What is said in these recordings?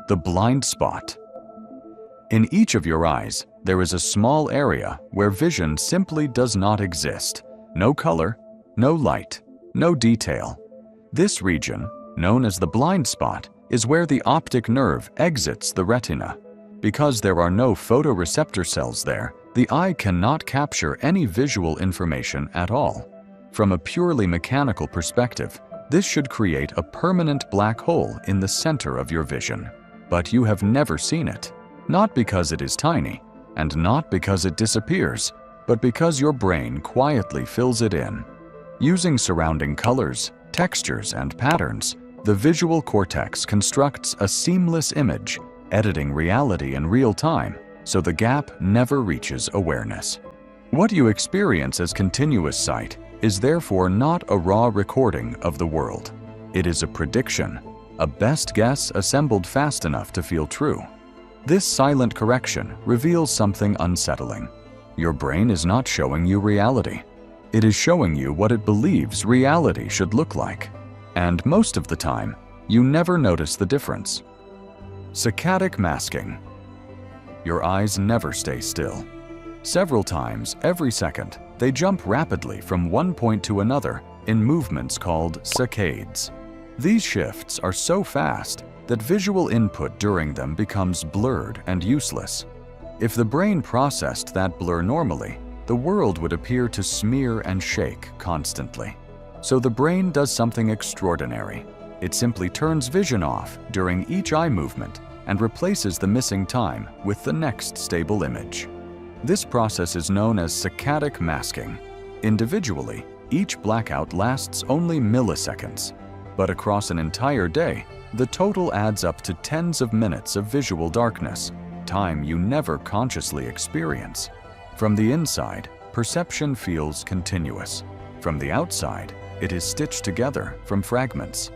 The blind spot. In each of your eyes, there is a small area where vision simply does not exist. No color, no light, no detail. This region, known as the blind spot, is where the optic nerve exits the retina. Because there are no photoreceptor cells there, the eye cannot capture any visual information at all. From a purely mechanical perspective, this should create a permanent black hole in the center of your vision. But you have never seen it. Not because it is tiny, and not because it disappears, but because your brain quietly fills it in. Using surrounding colors, textures, and patterns, the visual cortex constructs a seamless image, editing reality in real time, so the gap never reaches awareness. What you experience as continuous sight is therefore not a raw recording of the world. It is a prediction, a best guess assembled fast enough to feel true. This silent correction reveals something unsettling. Your brain is not showing you reality. It is showing you what it believes reality should look like. And most of the time, you never notice the difference. Saccadic masking. Your eyes never stay still. Several times every second, they jump rapidly from one point to another in movements called saccades. These shifts are so fast that visual input during them becomes blurred and useless. If the brain processed that blur normally, the world would appear to smear and shake constantly. So the brain does something extraordinary. It simply turns vision off during each eye movement and replaces the missing time with the next stable image. This process is known as saccadic masking. Individually, each blackout lasts only milliseconds, but across an entire day, the total adds up to tens of minutes of visual darkness, time you never consciously experience. From the inside, perception feels continuous. From the outside, it is stitched together from fragments.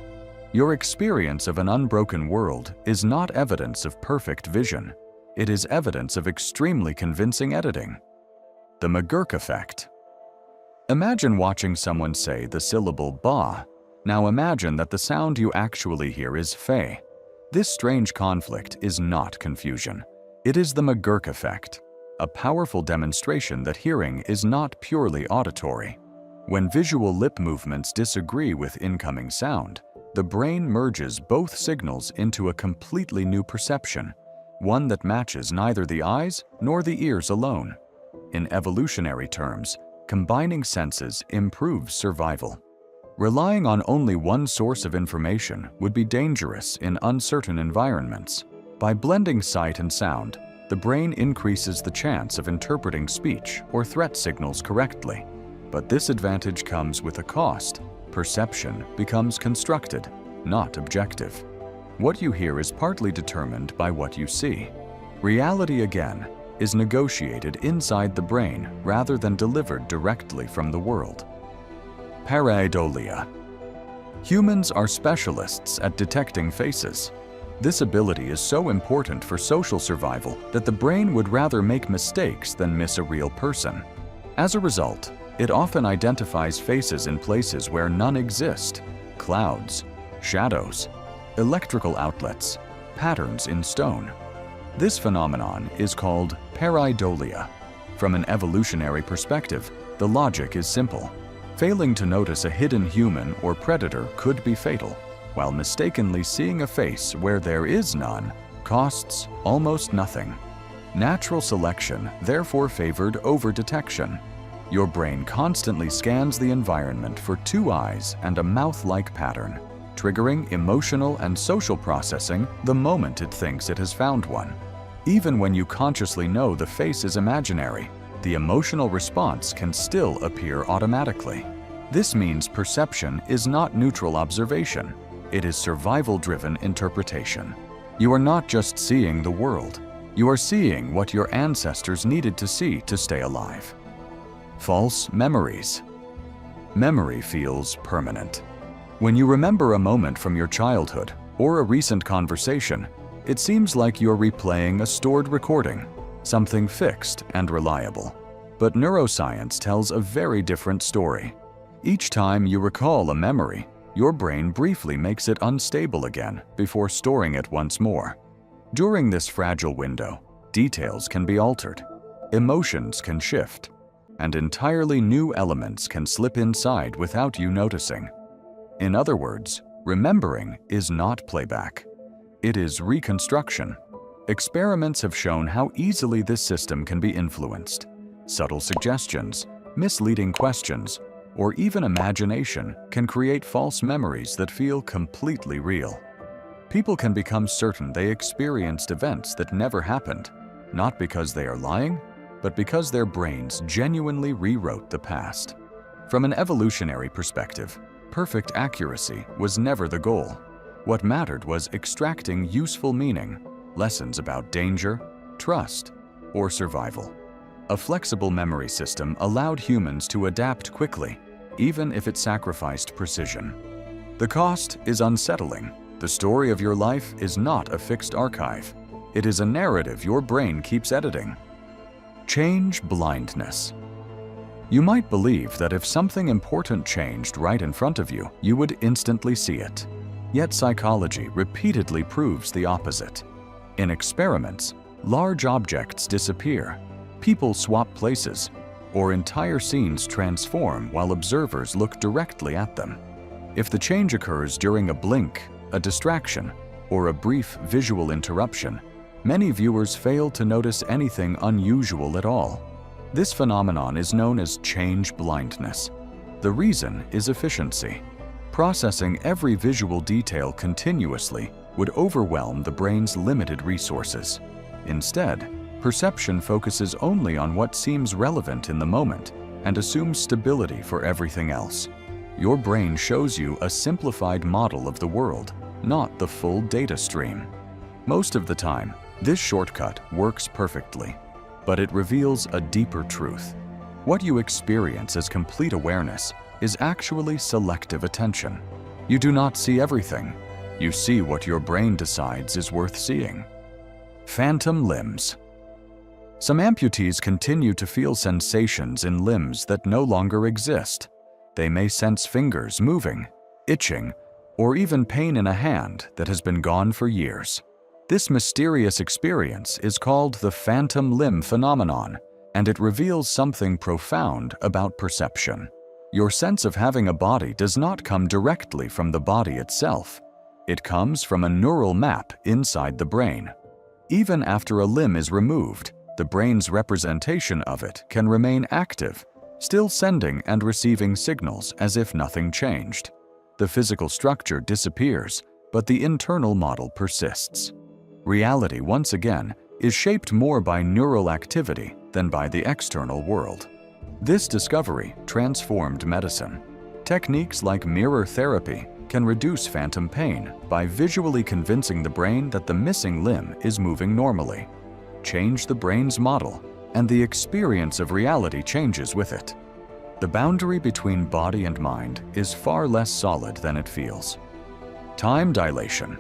Your experience of an unbroken world is not evidence of perfect vision. It is evidence of extremely convincing editing. The McGurk effect. Imagine watching someone say the syllable ba. Now imagine that the sound you actually hear is fe. This strange conflict is not confusion. It is the McGurk effect, a powerful demonstration that hearing is not purely auditory. When visual lip movements disagree with incoming sound, the brain merges both signals into a completely new perception, one that matches neither the eyes nor the ears alone. In evolutionary terms, combining senses improves survival. Relying on only one source of information would be dangerous in uncertain environments. By blending sight and sound, the brain increases the chance of interpreting speech or threat signals correctly. But this advantage comes with a cost. Perception becomes constructed, not objective. What you hear is partly determined by what you see. Reality, again, is negotiated inside the brain rather than delivered directly from the world. Pareidolia. Humans are specialists at detecting faces. This ability is so important for social survival that the brain would rather make mistakes than miss a real person. As a result, it often identifies faces in places where none exist: clouds, shadows, electrical outlets, patterns in stone. This phenomenon is called pareidolia. From an evolutionary perspective, the logic is simple. Failing to notice a hidden human or predator could be fatal, while mistakenly seeing a face where there is none costs almost nothing. Natural selection therefore favored over-detection. Your brain constantly scans the environment for two eyes and a mouth-like pattern, triggering emotional and social processing the moment it thinks it has found one. Even when you consciously know the face is imaginary, the emotional response can still appear automatically. This means perception is not neutral observation. It is survival-driven interpretation. You are not just seeing the world. You are seeing what your ancestors needed to see to stay alive. False memories. Memory feels permanent. When you remember a moment from your childhood or a recent conversation, it seems like you're replaying a stored recording, something fixed and reliable. But neuroscience tells a very different story. Each time you recall a memory, your brain briefly makes it unstable again before storing it once more. During this fragile window, details can be altered, emotions can shift, and entirely new elements can slip inside without you noticing. In other words, remembering is not playback. It is reconstruction. Experiments have shown how easily this system can be influenced. Subtle suggestions, misleading questions, or even imagination can create false memories that feel completely real. People can become certain they experienced events that never happened, not because they are lying, but because their brains genuinely rewrote the past. From an evolutionary perspective, perfect accuracy was never the goal. What mattered was extracting useful meaning, lessons about danger, trust, or survival. A flexible memory system allowed humans to adapt quickly, even if it sacrificed precision. The cost is unsettling. The story of your life is not a fixed archive. It is a narrative your brain keeps editing. Change blindness. You might believe that if something important changed right in front of you, you would instantly see it. Yet psychology repeatedly proves the opposite. In experiments, large objects disappear, people swap places, or entire scenes transform while observers look directly at them. If the change occurs during a blink, a distraction, or a brief visual interruption, many viewers fail to notice anything unusual at all. This phenomenon is known as change blindness. The reason is efficiency. Processing every visual detail continuously would overwhelm the brain's limited resources. Instead, perception focuses only on what seems relevant in the moment and assumes stability for everything else. Your brain shows you a simplified model of the world, not the full data stream. Most of the time, this shortcut works perfectly, but it reveals a deeper truth. What you experience as complete awareness is actually selective attention. You do not see everything. You see what your brain decides is worth seeing. Phantom limbs. Some amputees continue to feel sensations in limbs that no longer exist. They may sense fingers moving, itching, or even pain in a hand that has been gone for years. This mysterious experience is called the phantom limb phenomenon, and it reveals something profound about perception. Your sense of having a body does not come directly from the body itself. It comes from a neural map inside the brain. Even after a limb is removed, the brain's representation of it can remain active, still sending and receiving signals as if nothing changed. The physical structure disappears, but the internal model persists. Reality, once again, is shaped more by neural activity than by the external world. This discovery transformed medicine. Techniques like mirror therapy can reduce phantom pain by visually convincing the brain that the missing limb is moving normally. Change the brain's model, and the experience of reality changes with it. The boundary between body and mind is far less solid than it feels. Time dilation.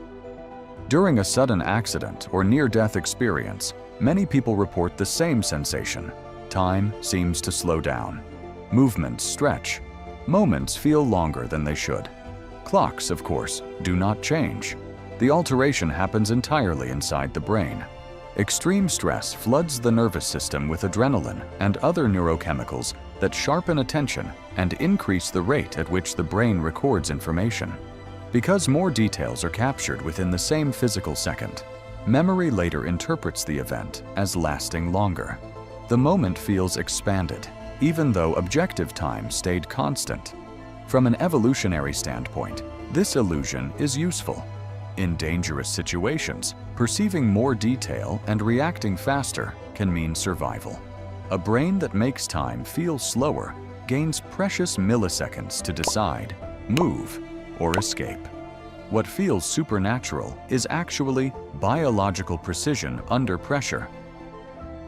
During a sudden accident or near-death experience, many people report the same sensation. Time seems to slow down. Movements stretch. Moments feel longer than they should. Clocks, of course, do not change. The alteration happens entirely inside the brain. Extreme stress floods the nervous system with adrenaline and other neurochemicals that sharpen attention and increase the rate at which the brain records information. Because more details are captured within the same physical second, memory later interprets the event as lasting longer. The moment feels expanded, even though objective time stayed constant. From an evolutionary standpoint, this illusion is useful. In dangerous situations, perceiving more detail and reacting faster can mean survival. A brain that makes time feel slower gains precious milliseconds to decide, move, or escape. What feels supernatural is actually biological precision under pressure.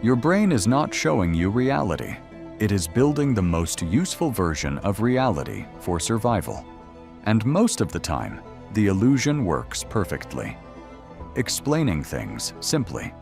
Your brain is not showing you reality. It is building the most useful version of reality for survival. And most of the time, the illusion works perfectly. Explaining things simply.